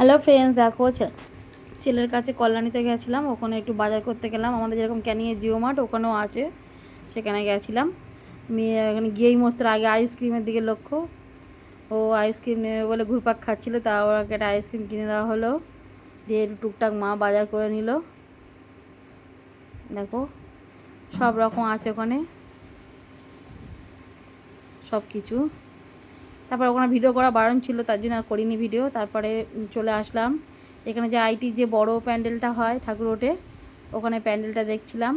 Hello friends, দেখো ছেলের কাছে কল্যাণীতে গেছিলাম, ওখানে একটু বাজার করতে গেলাম। আমাদের যেরকম ক্যানিংয়ে জিও মার্ট ওখানেও আছে, সেখানে গেছিলাম। মেয়ে এখানে গিয়েই মাত্র আগে আইসক্রিমের দিকে লক্ষ্য, ও আইসক্রিম নেবে বলে ঘুরপাক খাচ্ছিলো, তা ওকে একটা আইসক্রিম কিনে দেওয়া হলো। দিয়ে একটু টুকটাক মা বাজার করে নিল। দেখো সব রকম আছে ওখানে, সব কিছু। তারপর ওখানে ভিডিও করা বারণ ছিল, তার জন্য আর করিনি ভিডিও। তারপরে চলে আসলাম এখানে যে আইটি যে বড় প্যান্ডেলটা হয় ঠাকুর ওঠে, ওখানে প্যান্ডেলটা দেখছিলাম।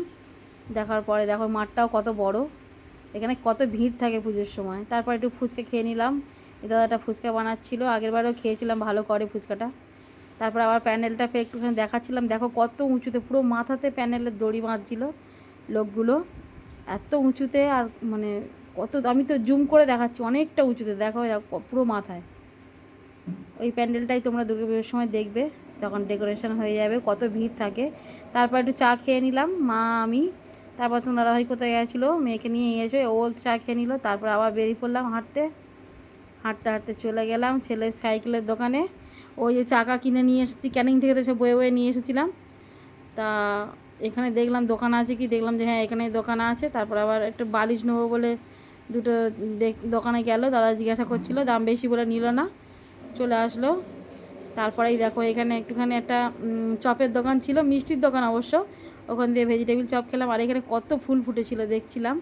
দেখার পরে দেখো মাঠটাও কত বড়, এখানে কত ভিড় থাকে পুজোর সময়। তারপর একটু ফুচকা খেয়ে নিলাম, এই দাদাটা ফুচকা বানাচ্ছিল, আগেরবারও খেয়েছিলাম, ভালো করে ফুচকাটা। তারপর আবার প্যান্ডেলটা একটুখানি দেখাচ্ছিলাম। দেখো কত উঁচুতে, পুরো মাথাতে প্যান্ডেলের দড়ি বাঁধছিল লোকগুলো, এত উঁচুতে। আর মানে কত, আমি তো জুম করে দেখাচ্ছি, অনেকটা উঁচুতে। দেখো পুরো মাথায়। ওই প্যান্ডেলটাই তোমরা দুর্গাপুজোর সময় দেখবে, যখন ডেকোরেশন হয়ে যাবে, কত ভিড় থাকে। তারপর একটু চা খেয়ে নিলাম মা আমি। তারপর তোমার দাদাভাই কোথায় গেছিলো, মেয়েকে নিয়ে এসে ও চা খেয়ে নিল। তারপর আবার বেরিয়ে পড়লাম হাঁটতে হাঁটতে হাঁটতে চলে গেলাম ছেলের সাইকেলের দোকানে। ওই যে চাকা কিনে নিয়ে এসেছি ক্যানিং থেকে, তো সব বয়ে বয়ে নিয়ে এসেছিলাম। তা এখানে দেখলাম দোকান আছে কি, দেখলাম যে হ্যাঁ এখানে দোকান আছে। তারপর আবার একটু বালিশ নেবো বলে দুটো দোকানে গেল, দাদা জিজ্ঞাসা করছিল, দাম বেশি বলে নিল না, চলে আসলো। তারপরেই দেখো এখানে একটুখানি একটা চপের দোকান ছিল, মিষ্টির দোকান অবশ্য, ওখান দিয়ে ভেজিটেবিল চপ খেলাম। আর এখানে কত ফুল ফুটেছিল দেখছিলাম।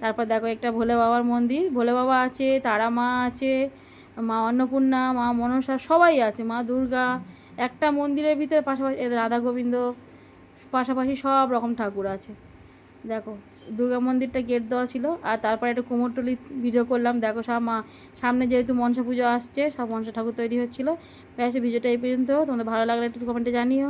তারপর দেখো একটা ভোলে বাবার মন্দির, ভোলে বাবা আছে, তারা মা আছে, মা অন্নপূর্ণা, মা মনসা, সবাই আছে, মা দুর্গা। একটা মন্দিরের ভিতরে পাশাপাশি রাধা গোবিন্দ, পাশাপাশি সব রকম ঠাকুর আছে। দেখো দুর্গা মন্দিরটা গেট দেওয়া ছিল। আর তারপরে একটা কুমোরটুলি ভিডিও করলাম। দেখো সব সামনে যেহেতু মনসা পুজো আসছে, সব মনসা ঠাকুর তৈরি হচ্ছিলো। ব্যাস ভিডিওটা এই পর্যন্ত। তোমাদের ভালো লাগলে একটু কমেন্টে জানিও।